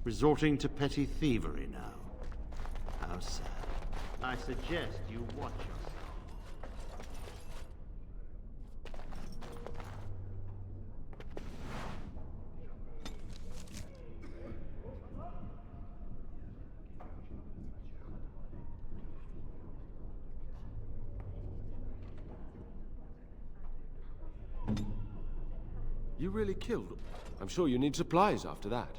Resorting to petty thievery now. How sad. I suggest you watch yourself. You really killed them? I'm sure you need supplies after that.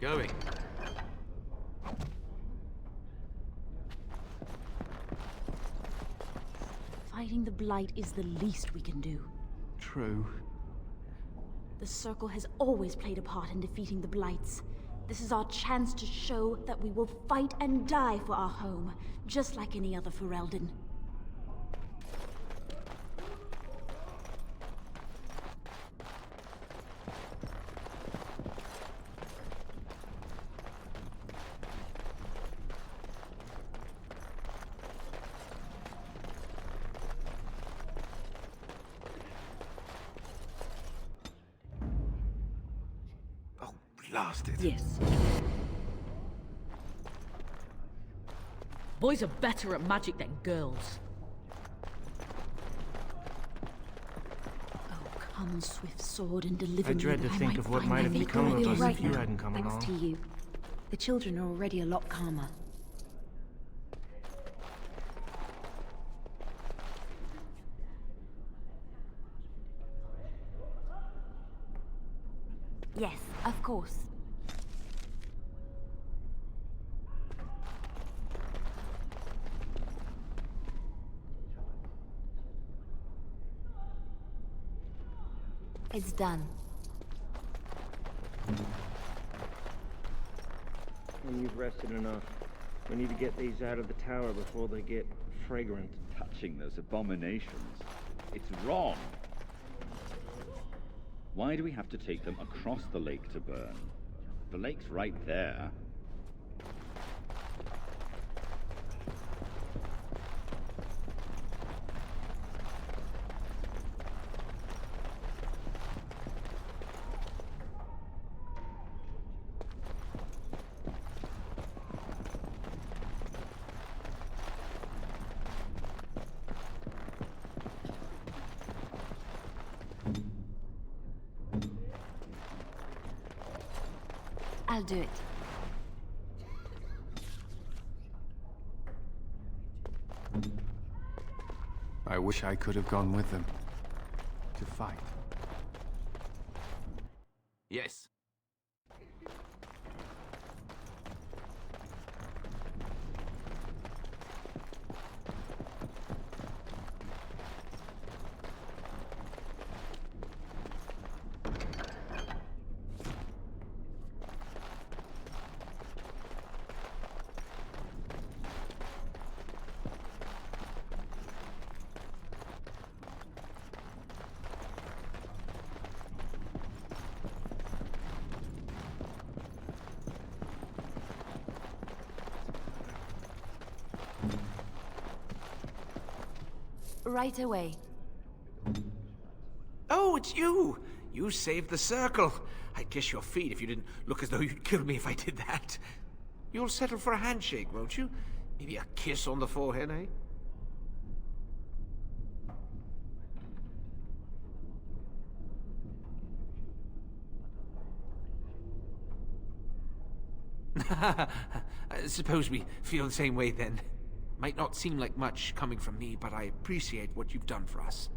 Going. Fighting the Blight is the least we can do. True. The Circle has always played a part in defeating the Blights. This is our chance to show that we will fight and die for our home, just like any other Ferelden. Blasted. Yes. Boys are better at magic than girls. Oh, come, swift sword, and deliver I me dread to that I think might of what find might my have maker become of again. us right if you now, hadn't come thanks along. to you. The children are already a lot calmer. Yes, of course. It's done. And you've rested enough. We need to get these out of the tower before they get fragrant. Touching those abominations. It's wrong. Why do we have to take them across the lake to burn? The lake's right there. I'll do it. I wish I could have gone with them. To fight. Yes. Right away. Oh, it's you! You saved the circle. I'd kiss your feet if you didn't look as though you'd kill me if I did that. You'll settle for a handshake, won't you? Maybe a kiss on the forehead, eh? Suppose we feel the same way then. Might not seem like much coming from me, but I appreciate what you've done for us.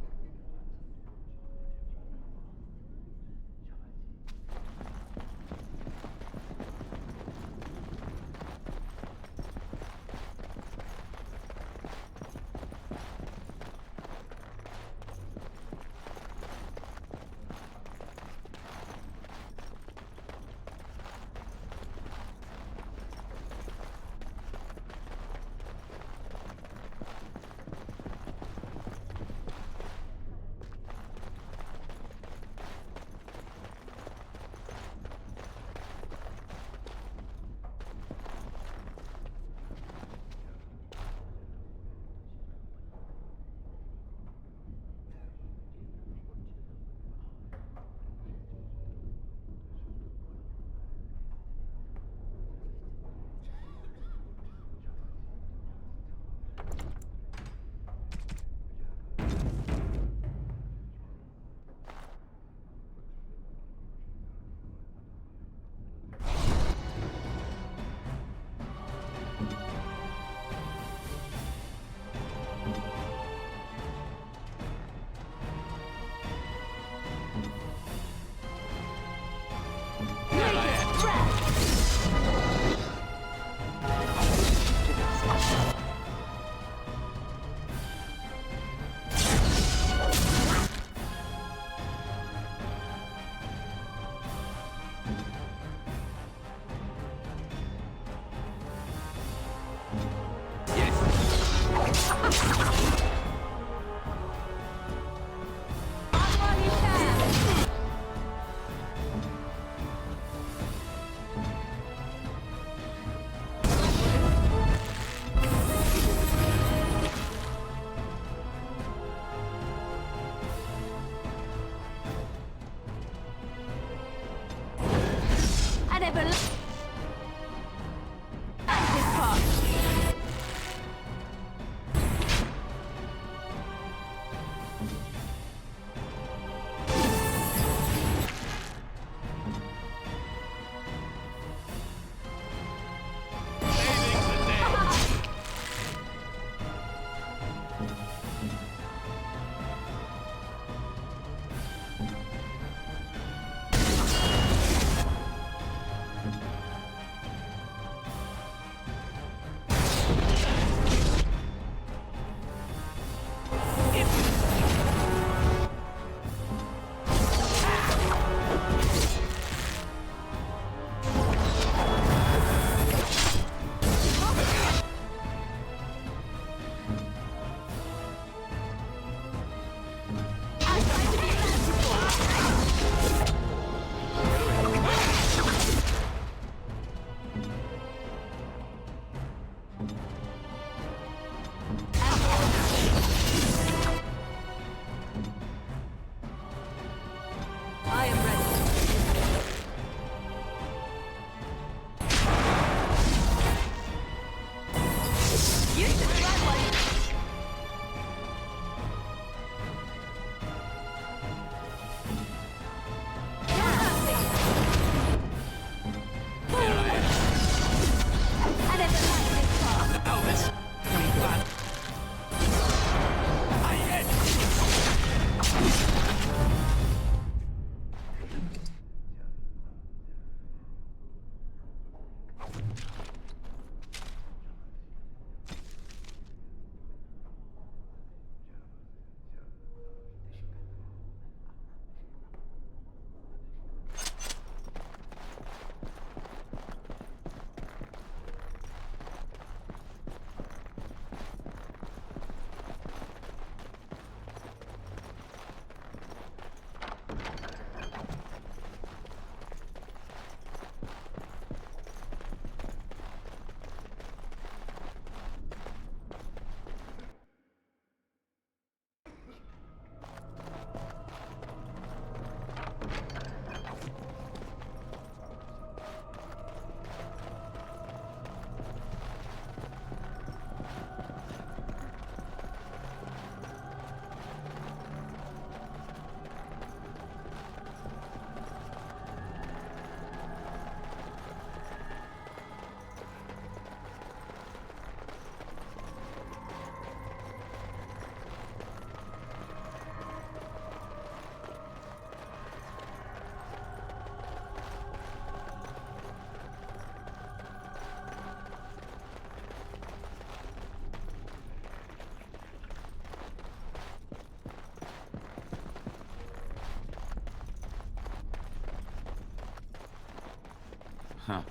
Huh.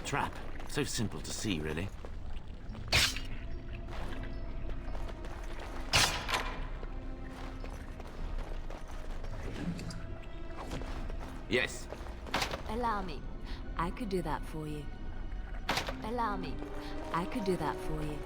Trap. So simple to see, really. Yes. Allow me. I could do that for you. Allow me. I could do that for you.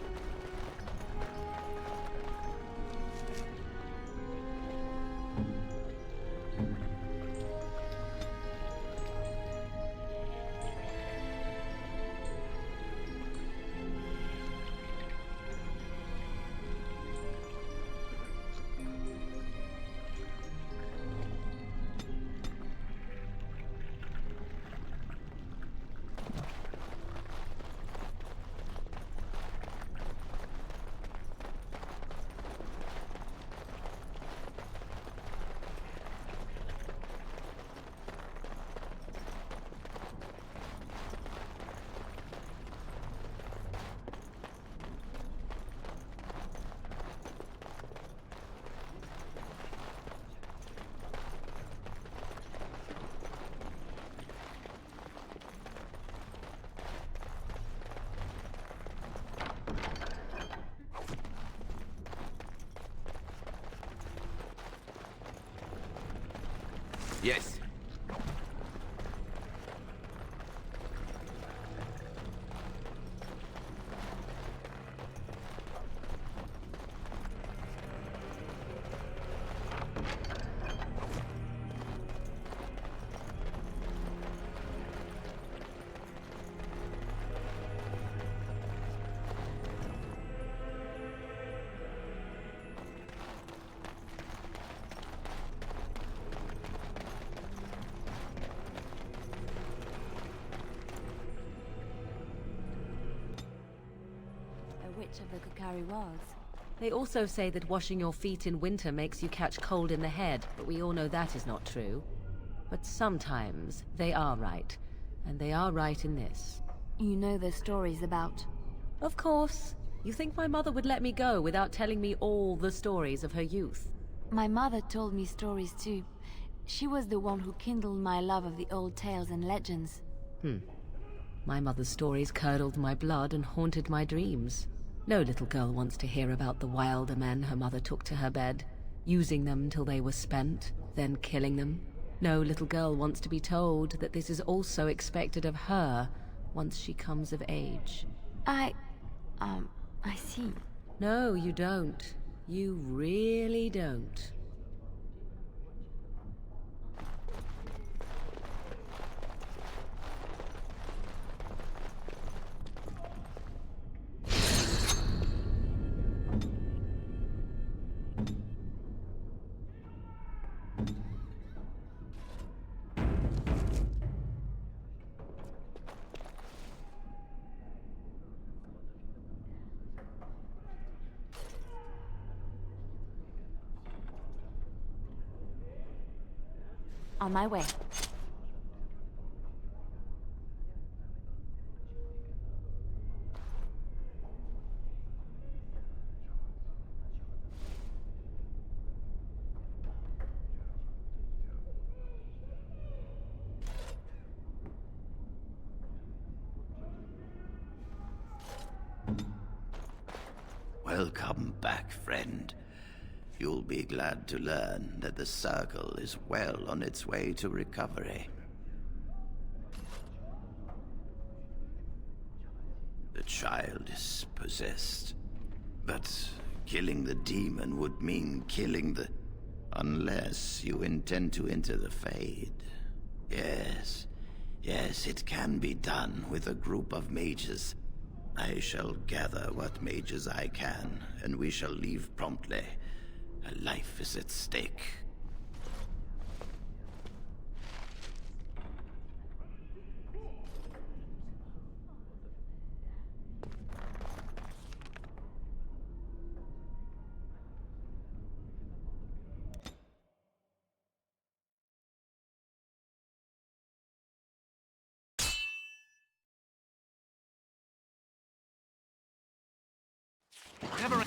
Yes. A witch of the Kukari was. They also say that washing your feet in winter makes you catch cold in the head, but we all know that is not true. But sometimes they are right, and they are right in this. You know the stories about... Of course. You think my mother would let me go without telling me all the stories of her youth? My mother told me stories too. She was the one who kindled my love of the old tales and legends. My mother's stories curdled my blood and haunted my dreams. No little girl wants to hear about the wilder men her mother took to her bed, using them till they were spent, then killing them. No little girl wants to be told that this is also expected of her once she comes of age. I see. No, you don't. You really don't. On my way. Welcome back, friend. You'll be glad to learn that the Circle is well on its way to recovery. The child is possessed, but killing the demon would mean killing the... Unless you intend to enter the Fade. Yes, it can be done with a group of mages. I shall gather what mages I can, and we shall leave promptly. A life is at stake. Never.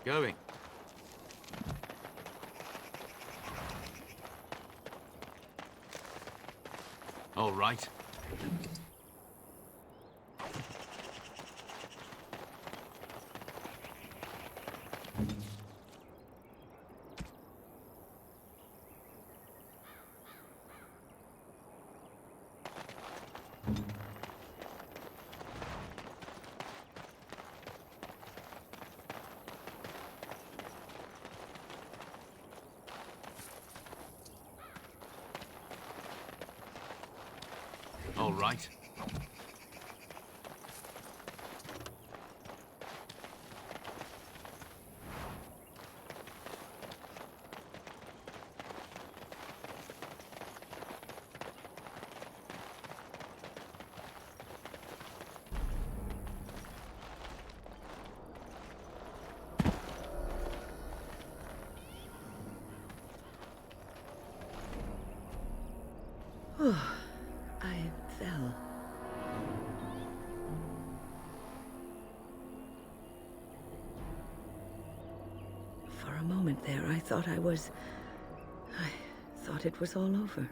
Going. All right. All right. I fell. For a moment there, I thought I thought it was all over.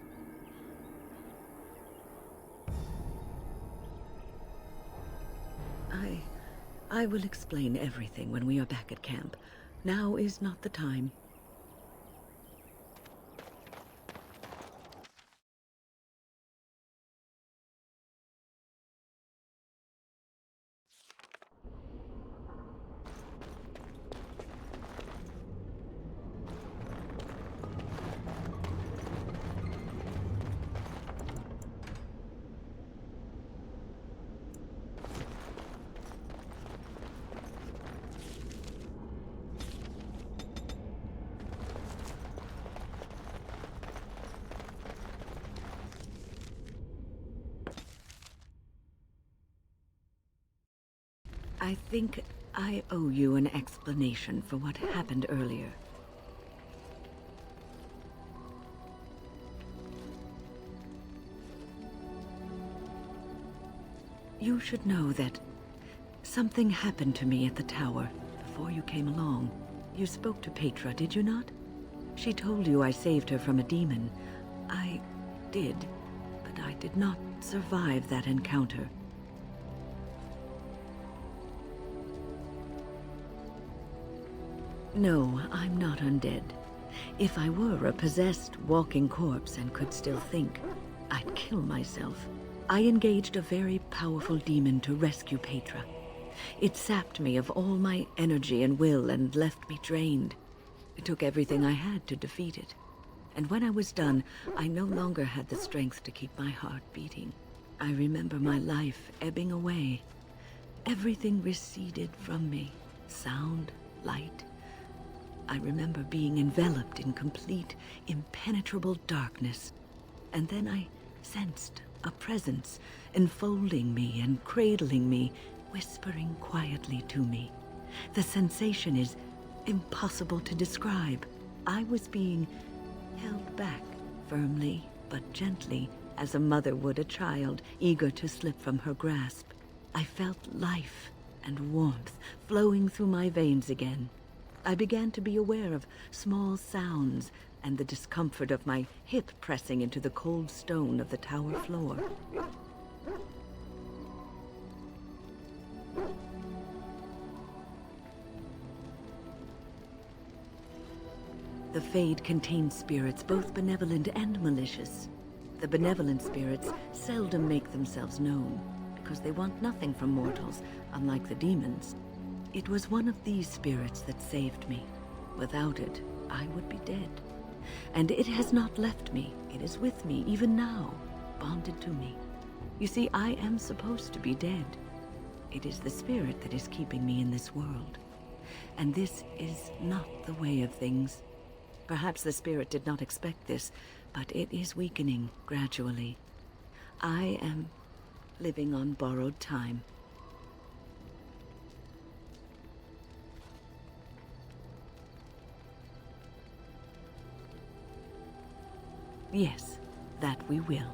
I will explain everything when we are back at camp. Now is not the time. I think I owe you an explanation for what happened earlier. You should know that something happened to me at the tower before you came along. You spoke to Petra, did you not? She told you I saved her from a demon. I did, but I did not survive that encounter. No, I'm not undead. If I were a possessed walking corpse and could still think, I'd kill myself. I engaged a very powerful demon to rescue Petra. It sapped me of all my energy and will and left me drained. It took everything I had to defeat it. And when I was done, I no longer had the strength to keep my heart beating. I remember my life ebbing away. Everything receded from me. Sound, light. I remember being enveloped in complete, impenetrable darkness. And then I sensed a presence enfolding me and cradling me, whispering quietly to me. The sensation is impossible to describe. I was being held back, firmly but gently, as a mother would a child, eager to slip from her grasp. I felt life and warmth flowing through my veins again. I began to be aware of small sounds and the discomfort of my hip pressing into the cold stone of the tower floor. The Fade contains spirits both benevolent and malicious. The benevolent spirits seldom make themselves known, because they want nothing from mortals, unlike the demons. It was one of these spirits that saved me. Without it, I would be dead. And it has not left me. It is with me, even now, bonded to me. You see, I am supposed to be dead. It is the spirit that is keeping me in this world. And this is not the way of things. Perhaps the spirit did not expect this, but it is weakening gradually. I am living on borrowed time. Yes, that we will.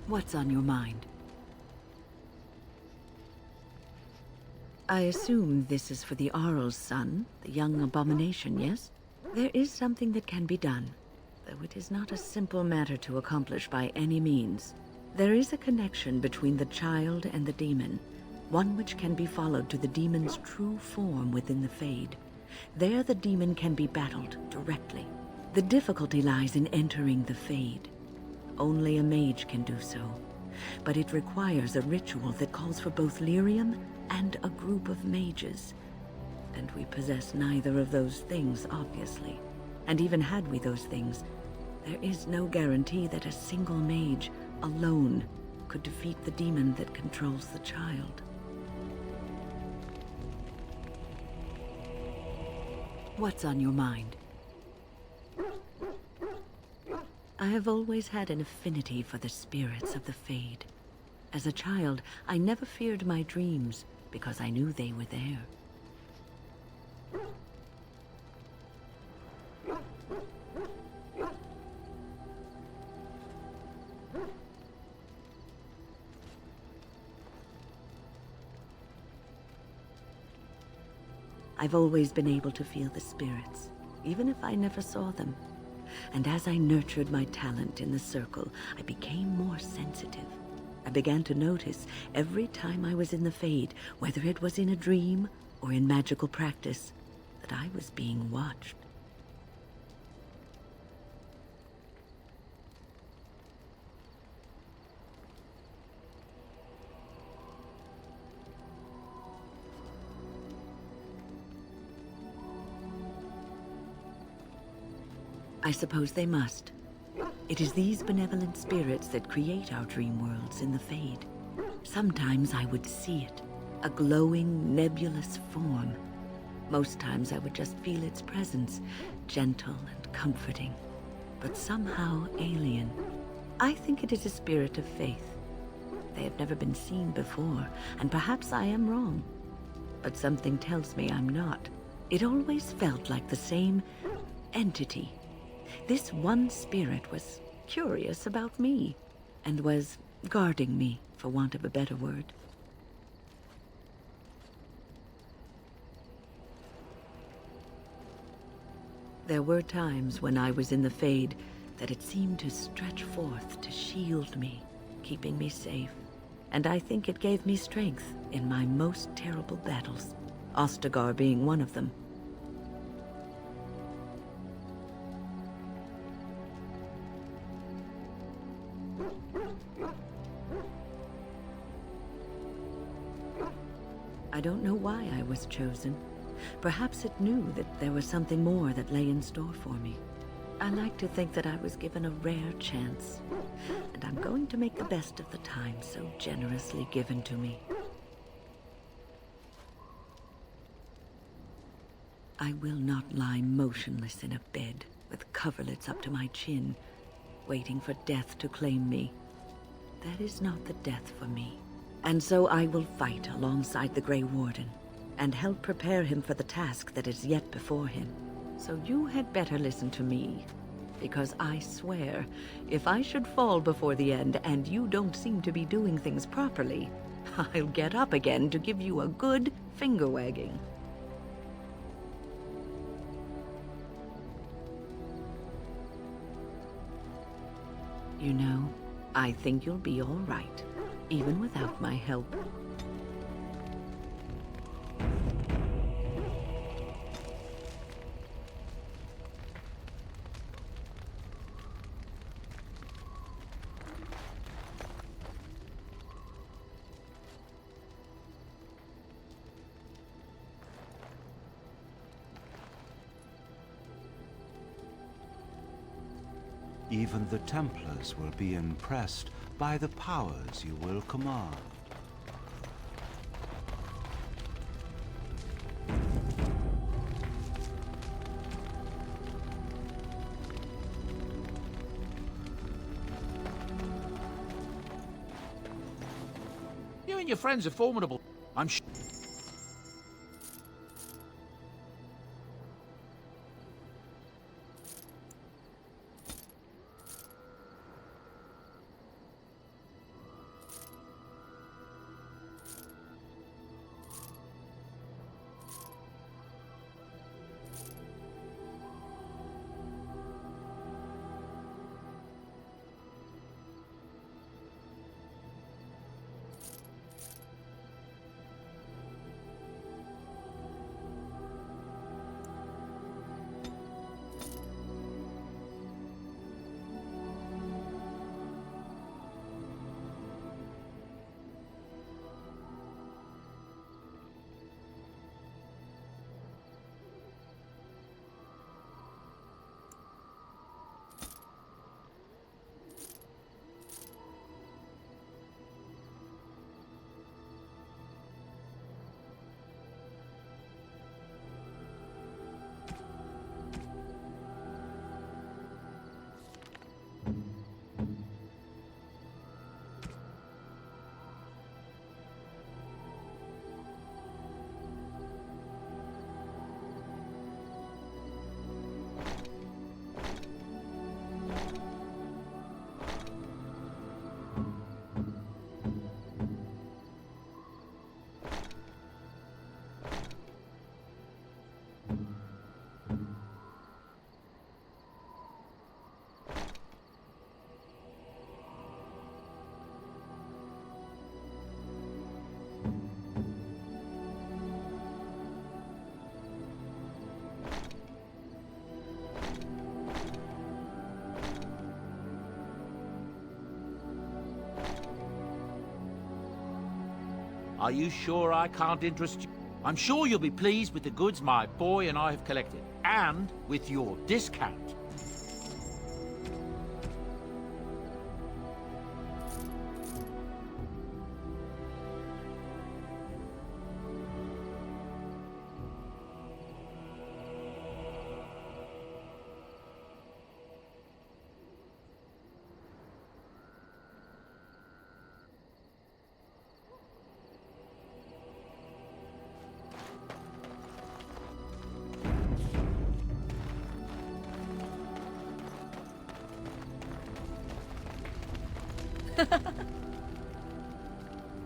What's on your mind? I assume this is for the Arl's son, the young abomination, yes? There is something that can be done, though it is not a simple matter to accomplish by any means. There is a connection between the child and the demon, one which can be followed to the demon's true form within the Fade. There the demon can be battled directly. The difficulty lies in entering the Fade. Only a mage can do so, but it requires a ritual that calls for both lyrium and a group of mages. And we possess neither of those things, obviously. And even had we those things, there is no guarantee that a single mage alone could defeat the demon that controls the child. What's on your mind? I have always had an affinity for the spirits of the Fade. As a child, I never feared my dreams because I knew they were there. I've always been able to feel the spirits, even if I never saw them. And as I nurtured my talent in the circle, I became more sensitive. I began to notice every time I was in the Fade, whether it was in a dream or in magical practice, that I was being watched. I suppose they must. It is these benevolent spirits that create our dream worlds in the Fade. Sometimes I would see it, a glowing, nebulous form. Most times I would just feel its presence, gentle and comforting, but somehow alien. I think it is a spirit of faith. They have never been seen before, and perhaps I am wrong. But something tells me I'm not. It always felt like the same entity. This one spirit was curious about me, and was guarding me, for want of a better word. There were times when I was in the Fade that it seemed to stretch forth to shield me, keeping me safe. And I think it gave me strength in my most terrible battles, Ostagar being one of them. I don't know why I was chosen. Perhaps it knew that there was something more that lay in store for me. I like to think that I was given a rare chance, and I'm going to make the best of the time so generously given to me. I will not lie motionless in a bed with coverlets up to my chin, waiting for death to claim me. That is not the death for me. And so I will fight alongside the Grey Warden, and help prepare him for the task that is yet before him. So you had better listen to me, because I swear, if I should fall before the end and you don't seem to be doing things properly, I'll get up again to give you a good finger-wagging. You know, I think you'll be all right, even without my help. Even the Templars will be impressed by the powers you will command. You and your friends are formidable. I'm sure. Are you sure I can't interest you? I'm sure you'll be pleased with the goods my boy and I have collected, and with your discount.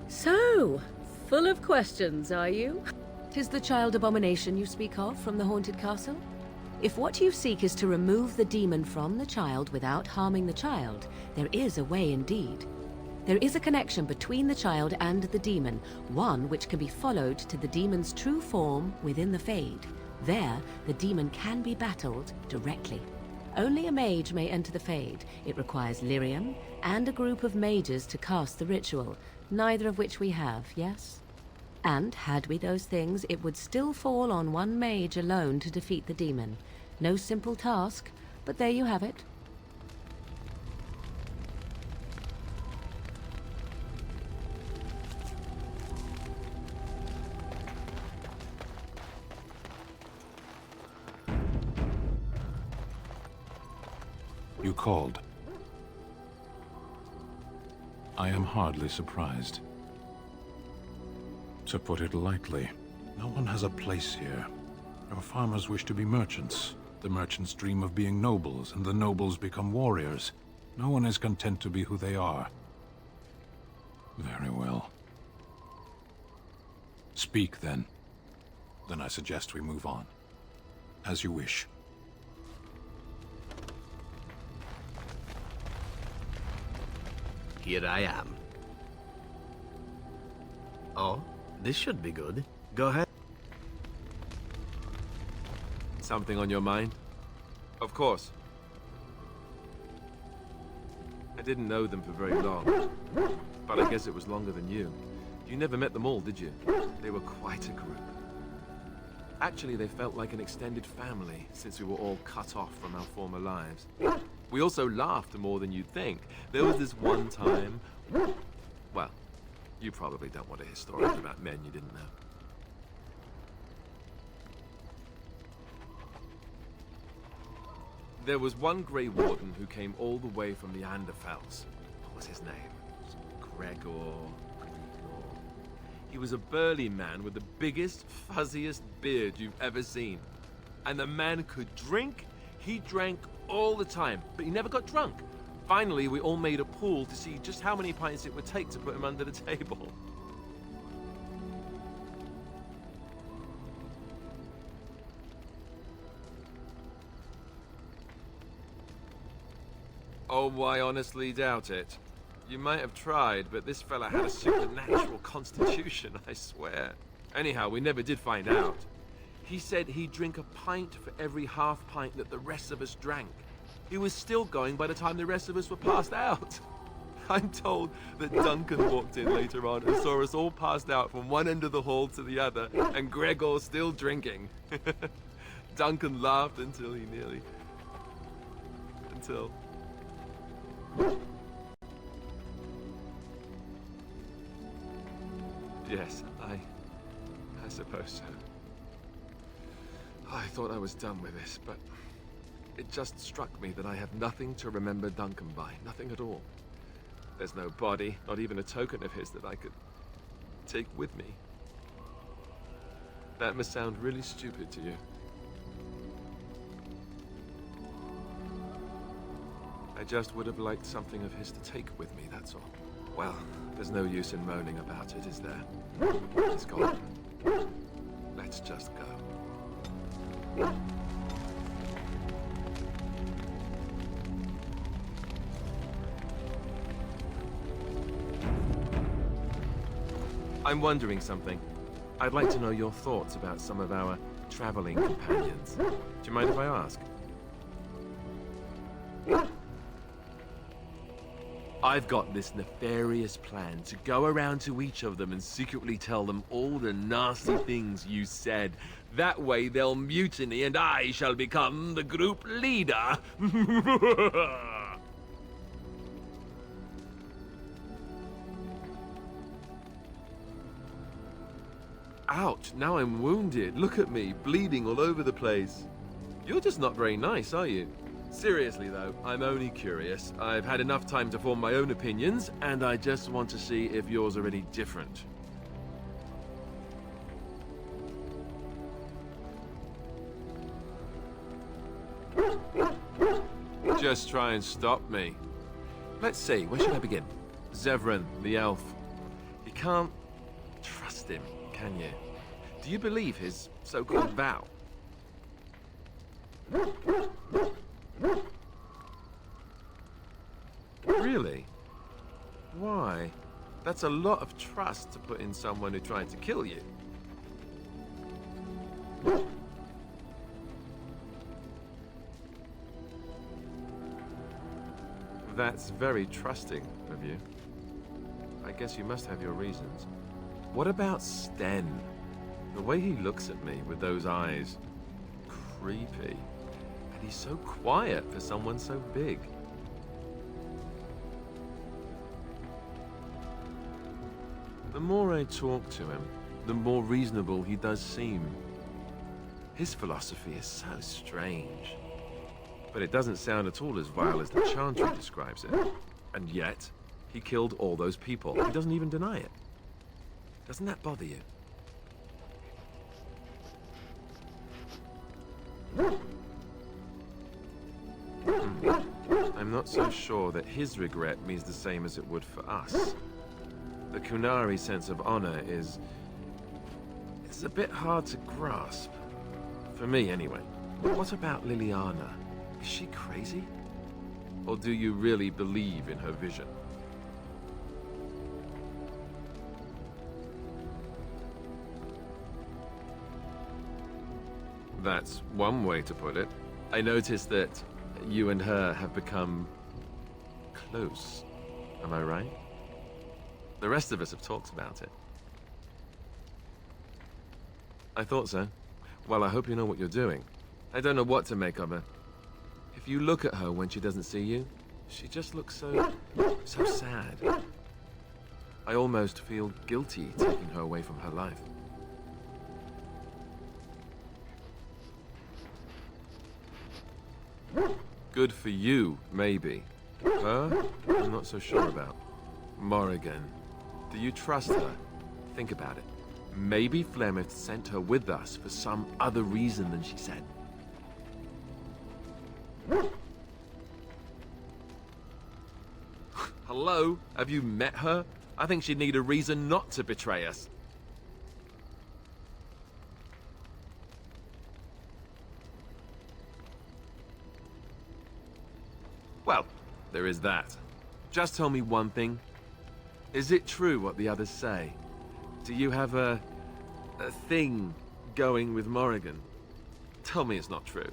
So, full of questions, are you? 'Tis the child abomination you speak of from the haunted castle? If what you seek is to remove the demon from the child without harming the child, there is a way indeed. There is a connection between the child and the demon, one which can be followed to the demon's true form within the Fade. There, the demon can be battled directly. Only a mage may enter the Fade. It requires lyrium and a group of mages to cast the ritual, neither of which we have, yes? And had we those things, it would still fall on one mage alone to defeat the demon. No simple task, but there you have it. You called. I am hardly surprised. To put it lightly, no one has a place here. Our farmers wish to be merchants. The merchants dream of being nobles, and the nobles become warriors. No one is content to be who they are. Very well. Speak, then. Then I suggest we move on. As you wish. Here I am. Oh, this should be good. Go ahead. Something on your mind? Of course. I didn't know them for very long, but I guess it was longer than you. You never met them all, did you? They were quite a group. Actually, they felt like an extended family since we were all cut off from our former lives. We also laughed more than you'd think. There was this one time... Well, you probably don't want to hear stories about men you didn't know. There was one Grey Warden who came all the way from the Anderfels. What was his name? Gregor. He was a burly man with the biggest, fuzziest beard you've ever seen. And the man could drink. He drank all the time, but he never got drunk. Finally, we all made a pool to see just how many pints it would take to put him under the table. Oh, I honestly doubt it. You might have tried, but this fella had a supernatural constitution, I swear. Anyhow, we never did find out. He said he'd drink a pint for every half pint that the rest of us drank. He was still going by the time the rest of us were passed out. I'm told that Duncan walked in later on and saw us all passed out from one end of the hall to the other, and Gregor still drinking. Duncan laughed until he nearly... Yes, I suppose so. I thought I was done with this, but it just struck me that I have nothing to remember Duncan by. Nothing at all. There's no body, not even a token of his that I could take with me. That must sound really stupid to you. I just would have liked something of his to take with me, that's all. Well, there's no use in moaning about it, is there? He's gone. Let's just go. I'm wondering something. I'd like to know your thoughts about some of our traveling companions. Do you mind if I ask? I've got this nefarious plan to go around to each of them and secretly tell them all the nasty things you said. That way they'll mutiny and I shall become the group leader. Ouch, now I'm wounded. Look at me, bleeding all over the place. You're just not very nice, are you? Seriously though, I'm only curious. I've had enough time to form my own opinions, and I just want to see if yours are any different. Just try and stop me. Let's see, where should I begin? Zevran, the elf. You can't trust him, can you? Do you believe his so-called vow? Really? Why? That's a lot of trust to put in someone who tried to kill you. That's very trusting of you. I guess you must have your reasons. What about Sten? The way he looks at me with those eyes. Creepy. And he's so quiet for someone so big. The more I talk to him, the more reasonable he does seem. His philosophy is so strange. But it doesn't sound at all as vile as the Chantry describes it. And yet, he killed all those people. He doesn't even deny it. Doesn't that bother you? I'm not so sure that his regret means the same as it would for us. The Qunari sense of honor is a bit hard to grasp. For me, anyway. What about Liliana? Is she crazy? Or do you really believe in her vision? That's one way to put it. I noticed that you and her have become close. Am I right? The rest of us have talked about it. I thought so. Well, I hope you know what you're doing. I don't know what to make of her. If you look at her when she doesn't see you, she just looks so sad. I almost feel guilty taking her away from her life. Good for you, maybe. Her? I'm not so sure about. Morrigan. Do you trust her? Think about it. Maybe Flemeth sent her with us for some other reason than she said. Hello? Have you met her? I think she'd need a reason not to betray us. Well, there is that. Just tell me one thing. Is it true what the others say? Do you have a thing going with Morrigan? Tell me it's not true.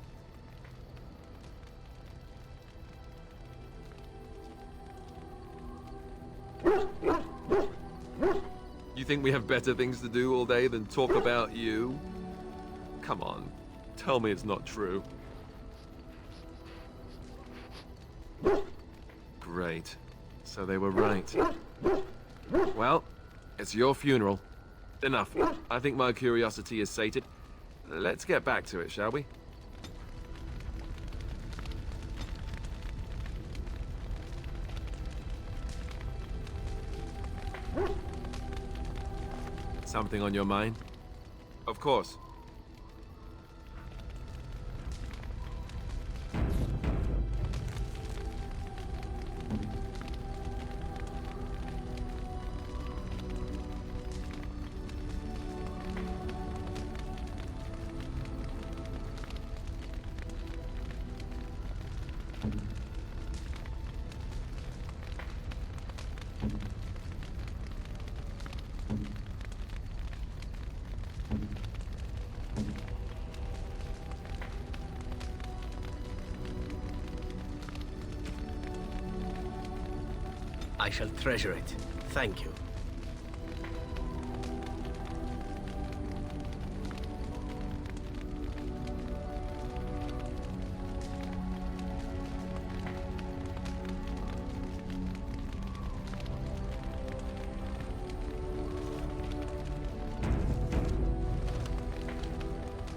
You think we have better things to do all day than talk about you? Come on, tell me it's not true. Great. So they were right. Well, it's your funeral. Enough. I think my curiosity is sated. Let's get back to it, shall we? Something on your mind? Of course. I shall treasure it. Thank you.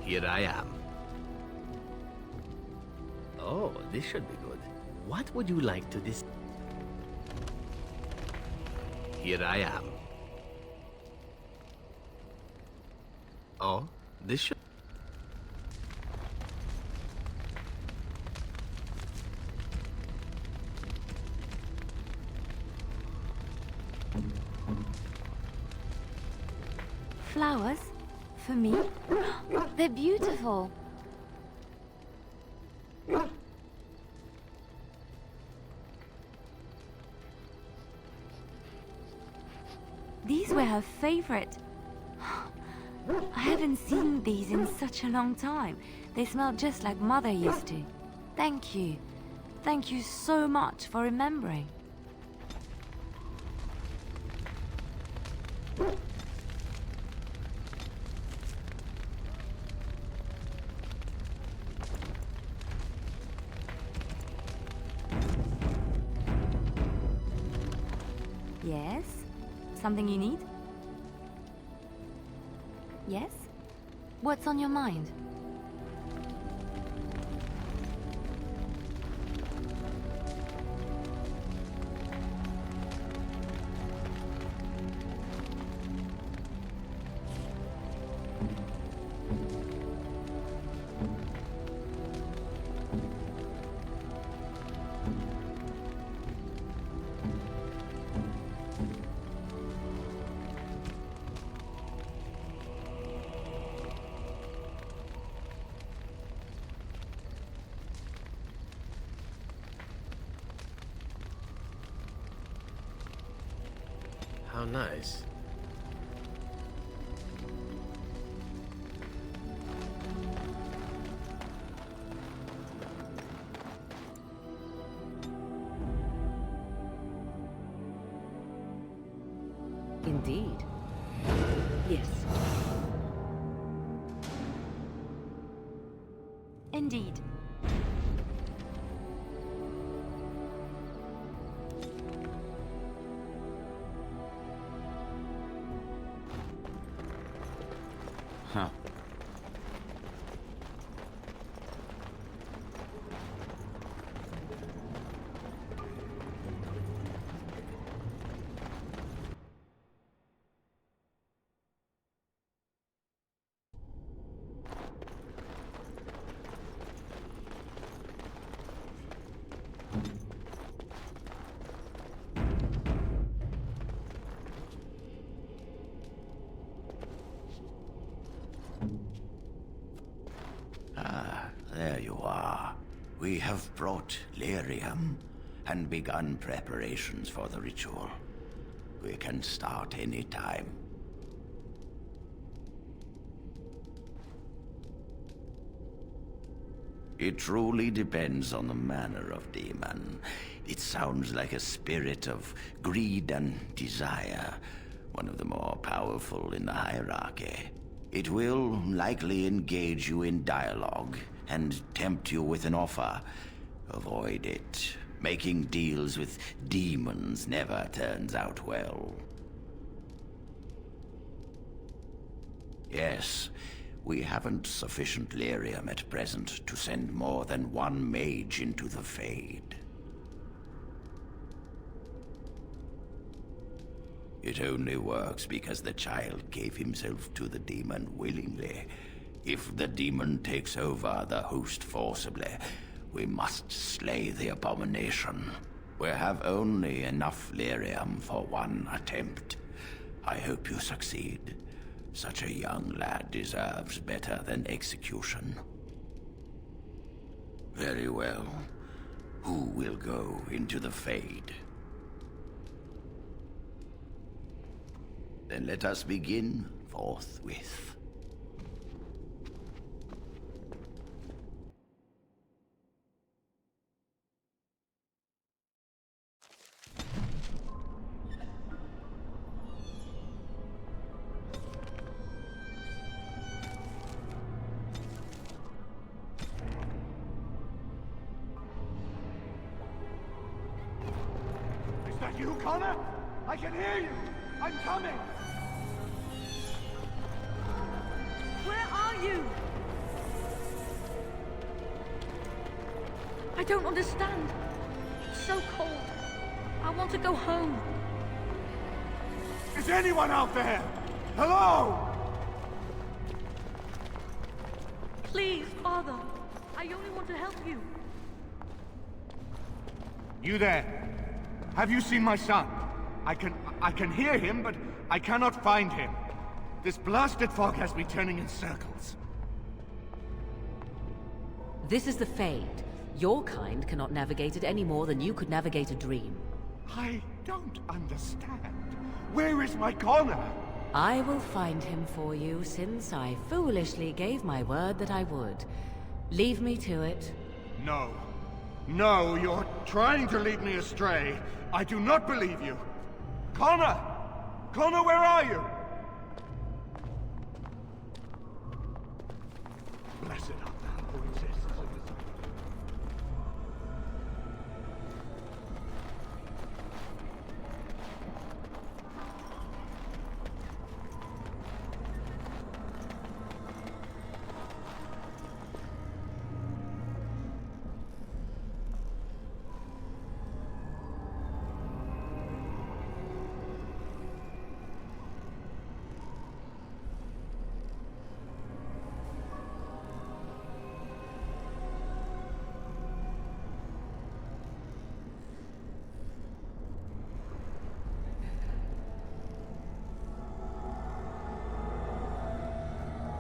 Here I am. Oh, this should be good. What would you like to dis... Here I am. Oh, this should... Flowers? For me? They're beautiful. These were her favorite. I haven't seen these in such a long time. They smell just like Mother used to. Thank you. Thank you so much for remembering. Yes? Something you need? Yes? What's on your mind? How nice. Indeed. Yes. Indeed. Huh. There you are. We have brought lyrium and begun preparations for the ritual. We can start any time. It truly depends on the manner of demon. It sounds like a spirit of greed and desire, one of the more powerful in the hierarchy. It will likely engage you in dialogue and tempt you with an offer. Avoid it. Making deals with demons never turns out well. Yes, we haven't sufficient lyrium at present to send more than one mage into the Fade. It only works because the child gave himself to the demon willingly. If the demon takes over the host forcibly, we must slay the abomination. We have only enough lyrium for one attempt. I hope you succeed. Such a young lad deserves better than execution. Very well. Who will go into the Fade? Then let us begin forthwith. Is that you, Connor? I can hear you! I'm coming! Where are you? I don't understand. It's so cold. I want to go home. Is anyone out there? Hello? Please, Father. I only want to help you. You there? Have you seen my son? I can hear him, but I cannot find him. This blasted fog has me turning in circles. This is the Fade. Your kind cannot navigate it any more than you could navigate a dream. I don't understand. Where is my Connor? I will find him for you, since I foolishly gave my word that I would. Leave me to it. No. No, you're trying to lead me astray. I do not believe you. Connor! Connor, where are you? Blessed art thou who exists in the...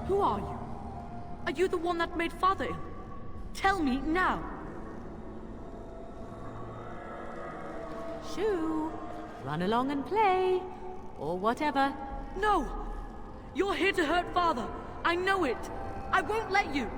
Who are you? Are you the one that made Father ill? Tell me now. Shoo! Run along and play. Or whatever. No! You're here to hurt Father. I know it. I won't let you.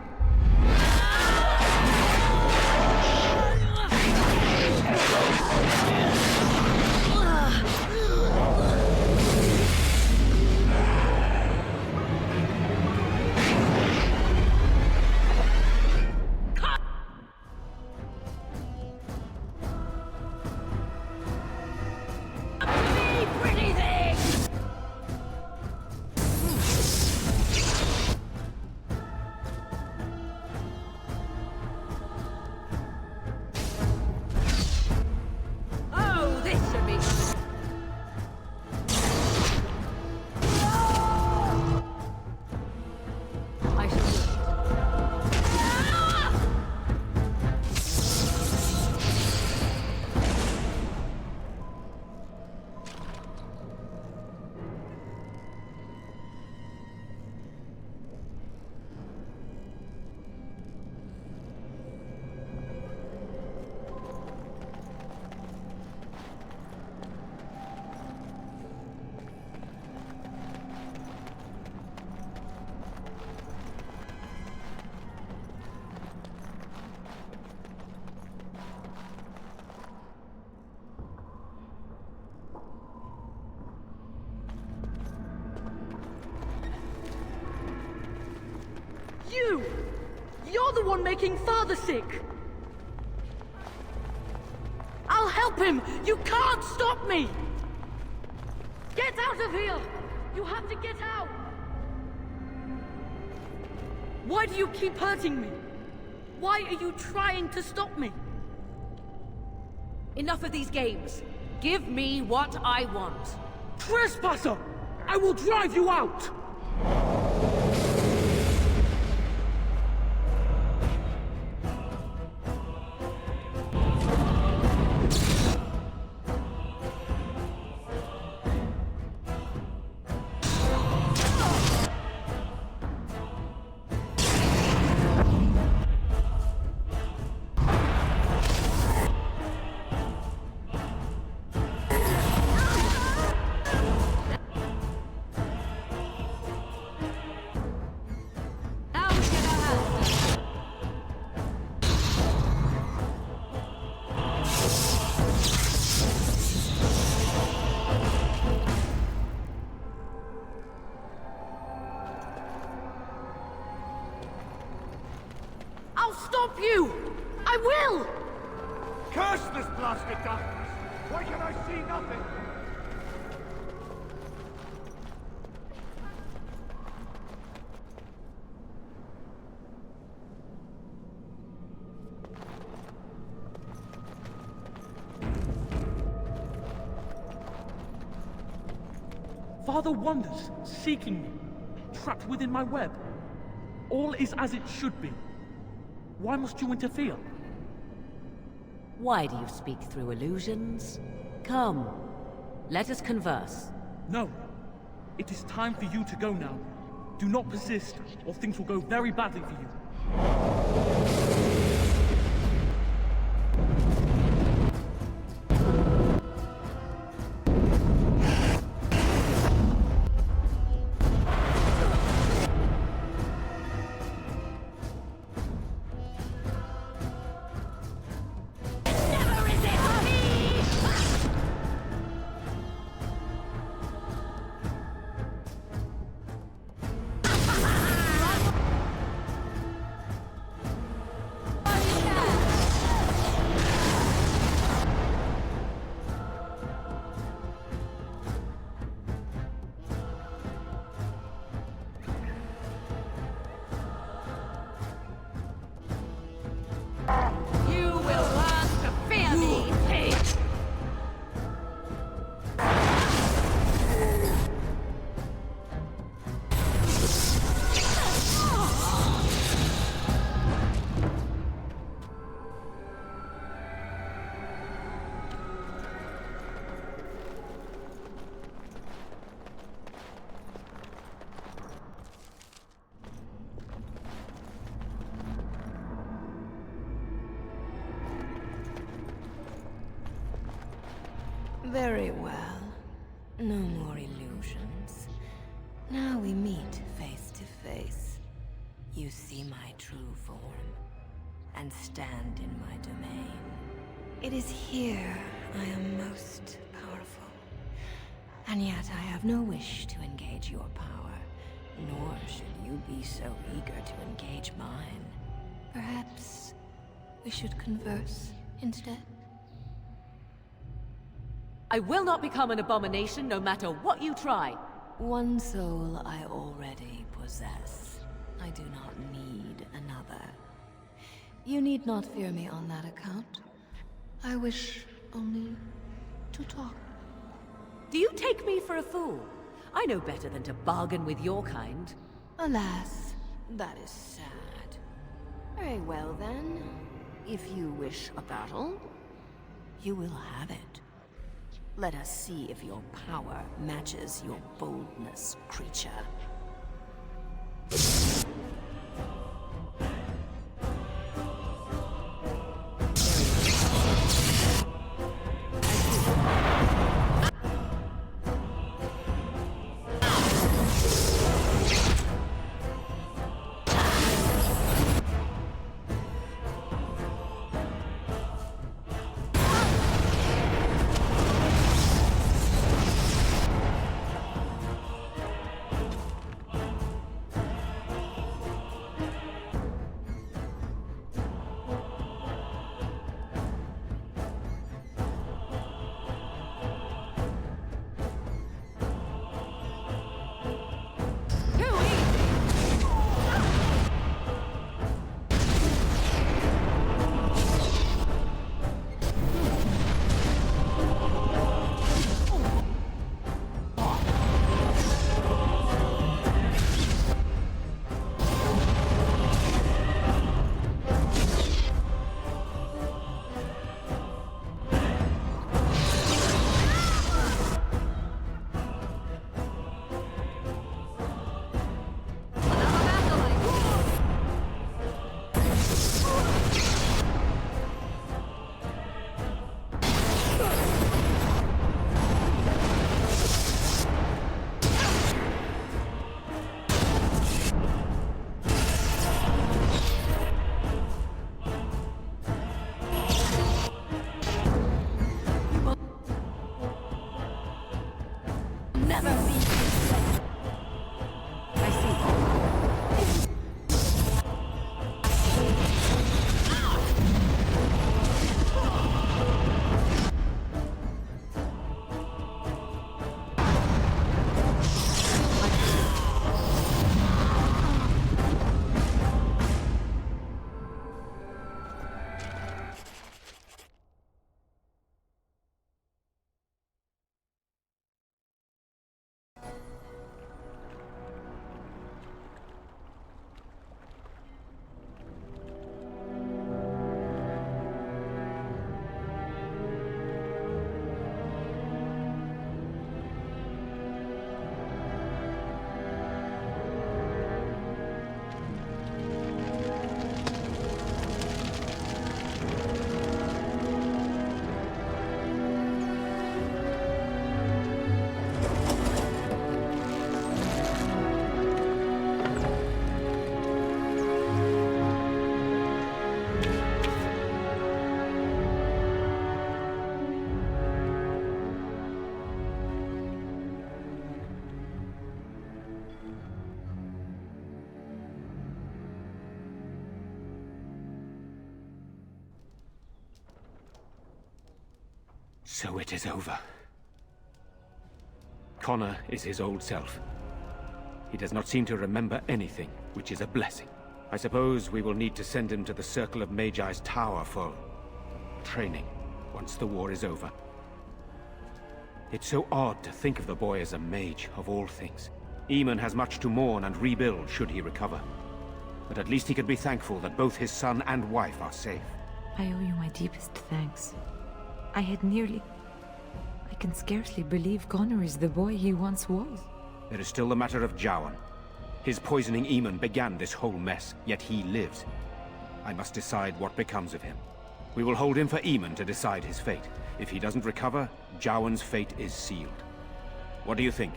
You're the one making Father sick! I'll help him! You can't stop me! Get out of here! You have to get out! Why do you keep hurting me? Why are you trying to stop me? Enough of these games. Give me what I want. Trespasser! I will drive you out! stop you! I will! Curse this blasted darkness! Why can I see nothing? Father wanders, seeking me, trapped within my web. All is as it should be. Why must you interfere? Why do you speak through illusions? Come, let us converse. No. It is time for you to go now. Do not persist, or things will go very badly for you. Very well. No more illusions. Now we meet face to face. You see my true form, and stand in my domain. It is here I am most powerful. And yet I have no wish to engage your power, nor should you be so eager to engage mine. Perhaps we should converse instead? I will not become an abomination no matter what you try. One soul I already possess. I do not need another. You need not fear me on that account. I wish only to talk. Do you take me for a fool? I know better than to bargain with your kind. Alas, that is sad. Very well then. If you wish a battle, you will have it. Let us see if your power matches your boldness, creature. So it is over. Connor is his old self. He does not seem to remember anything, which is a blessing. I suppose we will need to send him to the Circle of Magi's tower for training once the war is over. It's so odd to think of the boy as a mage, of all things. Eamon has much to mourn and rebuild should he recover. But at least he can be thankful that both his son and wife are safe. I owe you my deepest thanks. I can scarcely believe Connor is the boy he once was. There is still the matter of Jowan. His poisoning Eamon began this whole mess, yet he lives. I must decide what becomes of him. We will hold him for Eamon to decide his fate. If he doesn't recover, Jowan's fate is sealed. What do you think?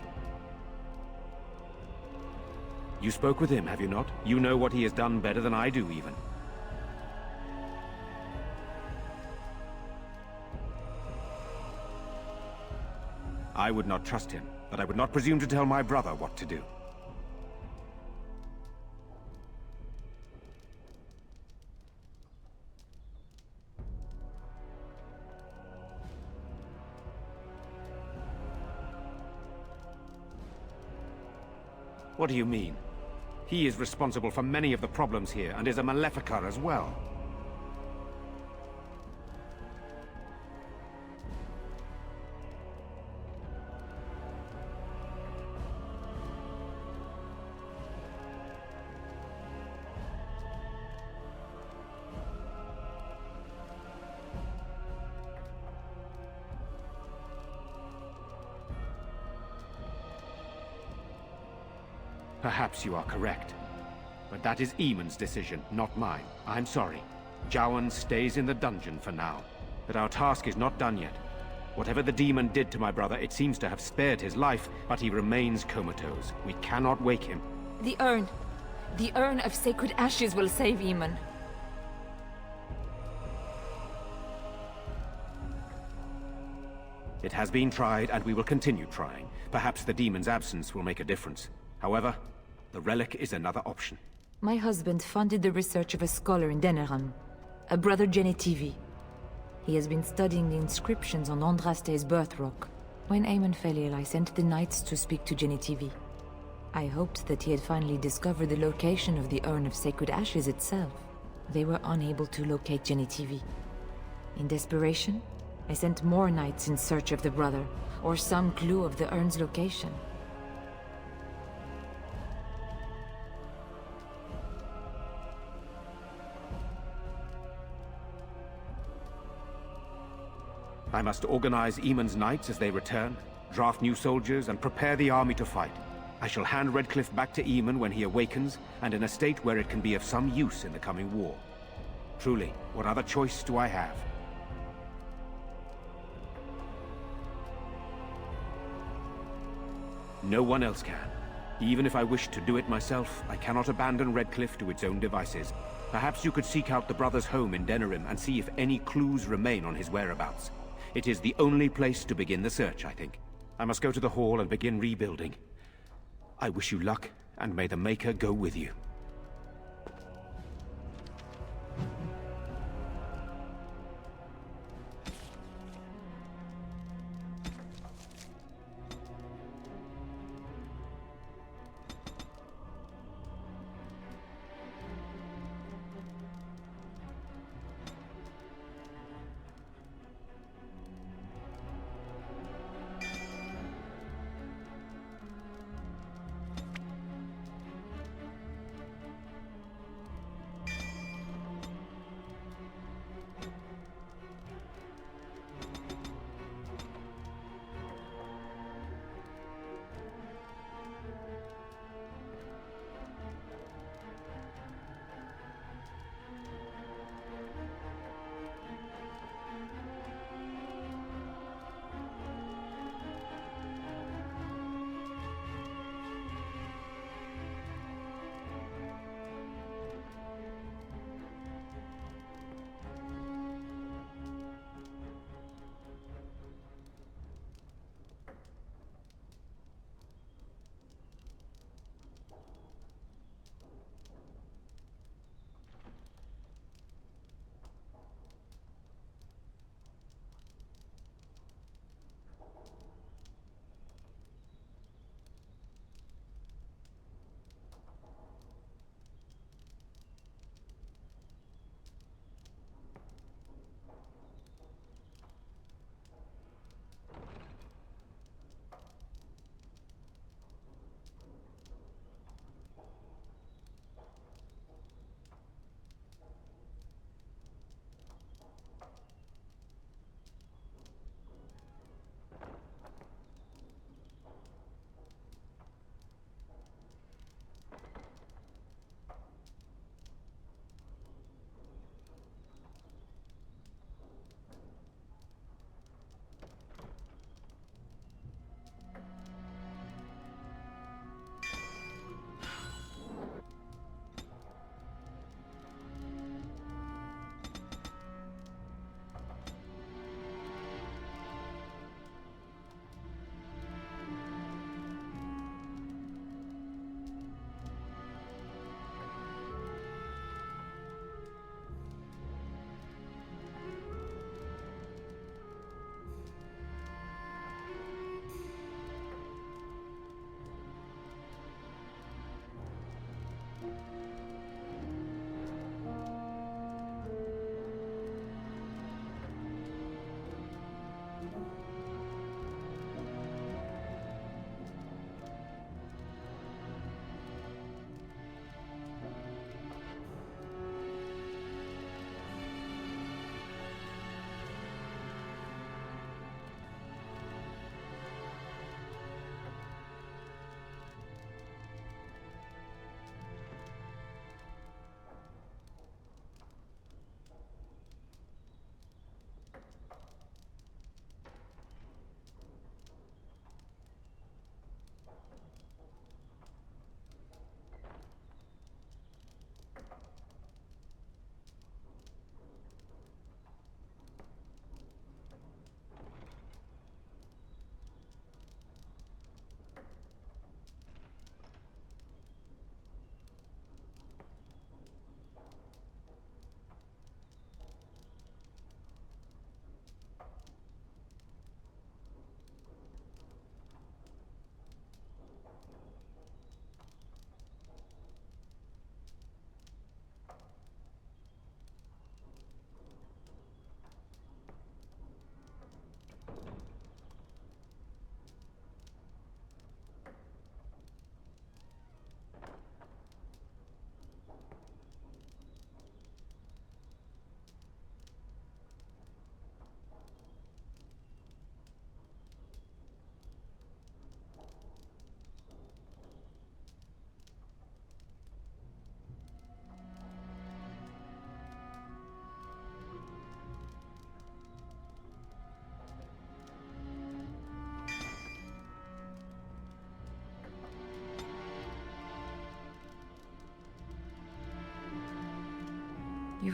You spoke with him, have you not? You know what he has done better than I do, even. I would not trust him, but I would not presume to tell my brother what to do. What do you mean? He is responsible for many of the problems here, and is a Maleficar as well. Perhaps you are correct. But that is Eamon's decision, not mine. I'm sorry. Jowan stays in the dungeon for now. But our task is not done yet. Whatever the demon did to my brother, it seems to have spared his life, but he remains comatose. We cannot wake him. The urn. The urn of sacred ashes will save Eamon. It has been tried, and we will continue trying. Perhaps the demon's absence will make a difference. However, the relic is another option. My husband funded the research of a scholar in Denerim, a brother Genetivi. He has been studying the inscriptions on Andraste's birth rock. When Eamon fell ill, I sent the knights to speak to Genetivi. I hoped that he had finally discovered the location of the urn of sacred ashes itself. They were unable to locate Genetivi. In desperation, I sent more knights in search of the brother, or some clue of the urn's location. I must organize Eamon's knights as they return, draft new soldiers, and prepare the army to fight. I shall hand Redcliffe back to Eamon when he awakens, and in a state where it can be of some use in the coming war. Truly, what other choice do I have? No one else can. Even if I wished to do it myself, I cannot abandon Redcliffe to its own devices. Perhaps you could seek out the brother's home in Denerim and see if any clues remain on his whereabouts. It is the only place to begin the search, I think. I must go to the hall and begin rebuilding. I wish you luck, and may the Maker go with you.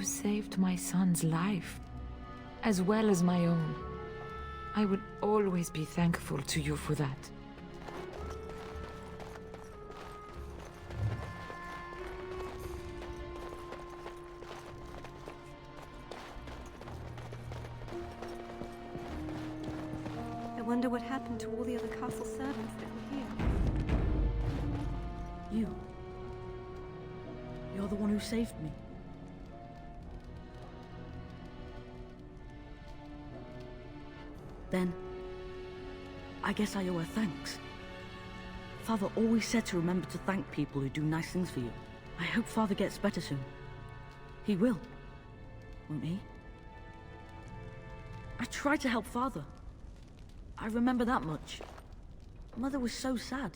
You saved my son's life, as well as my own. I will always be thankful to you for that. I wonder what happened to all the other castle servants that were here. You're the one who saved me. Then, I guess I owe her thanks. Father always said to remember to thank people who do nice things for you. I hope Father gets better soon. He will, won't he? I tried to help Father. I remember that much. Mother was so sad.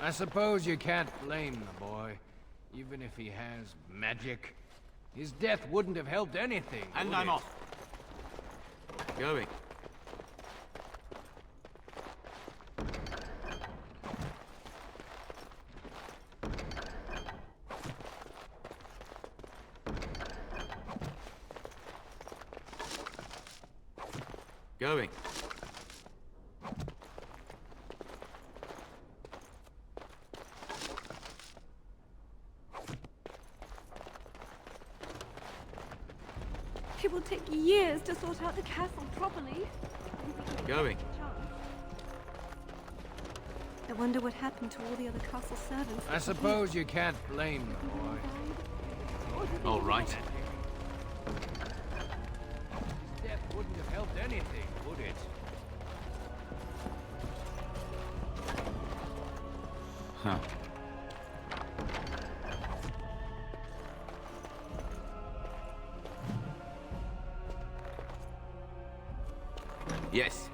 I suppose you can't blame the boy, even if he has magic. His death wouldn't have helped anything. And would I'm it? off. Going. Going. It will take years to sort out the castle properly. Going. I wonder what happened to all the other castle servants. I suppose you can't blame the boy. All right. His death wouldn't have helped anything, would it? Huh. Yes.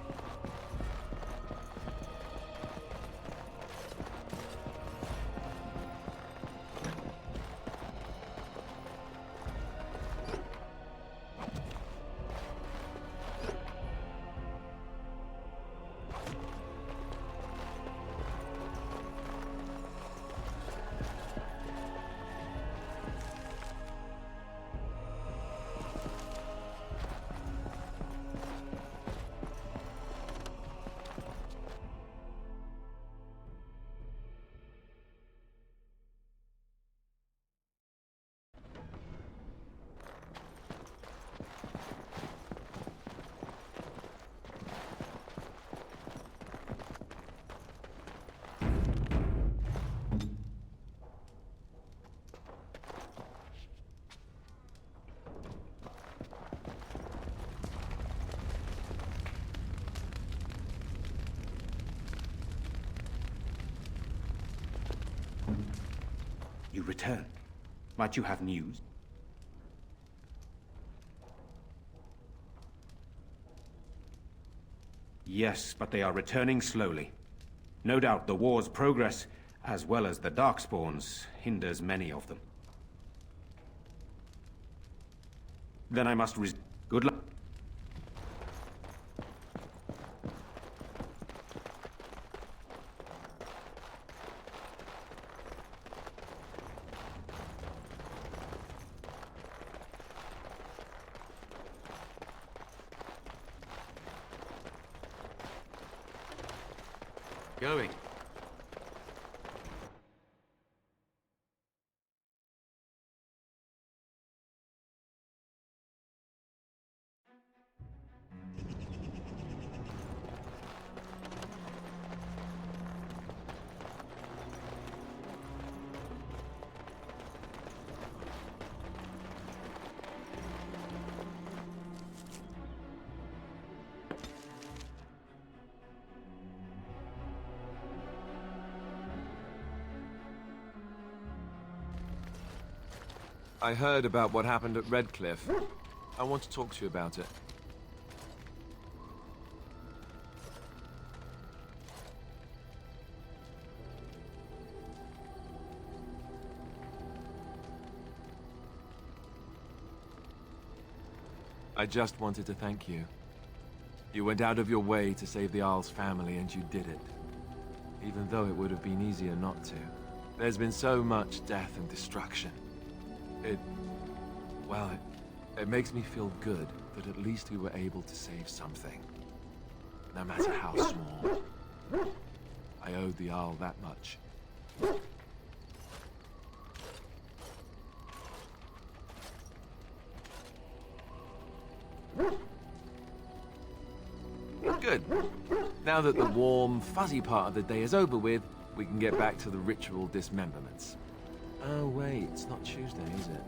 You return. Might you have news? Yes, but they are returning slowly. No doubt the war's progress, as well as the Darkspawns, hinders many of them. Then I must good luck. Going. I heard about what happened at Redcliffe. I want to talk to you about it. I just wanted to thank you. You went out of your way to save the Arl's family, and you did it. Even though it would have been easier not to. There's been so much death and destruction. Well, it makes me feel good that at least we were able to save something. No matter how small. I owed the Arl that much. Good. Now that the warm, fuzzy part of the day is over with, we can get back to the ritual dismemberments. Oh wait, it's not Tuesday, is it?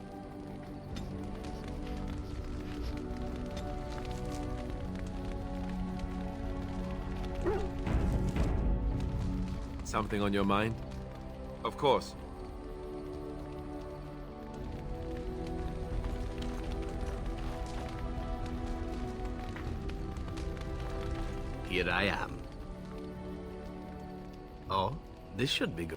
Something on your mind? Of course. Here I am. Oh, this should be good.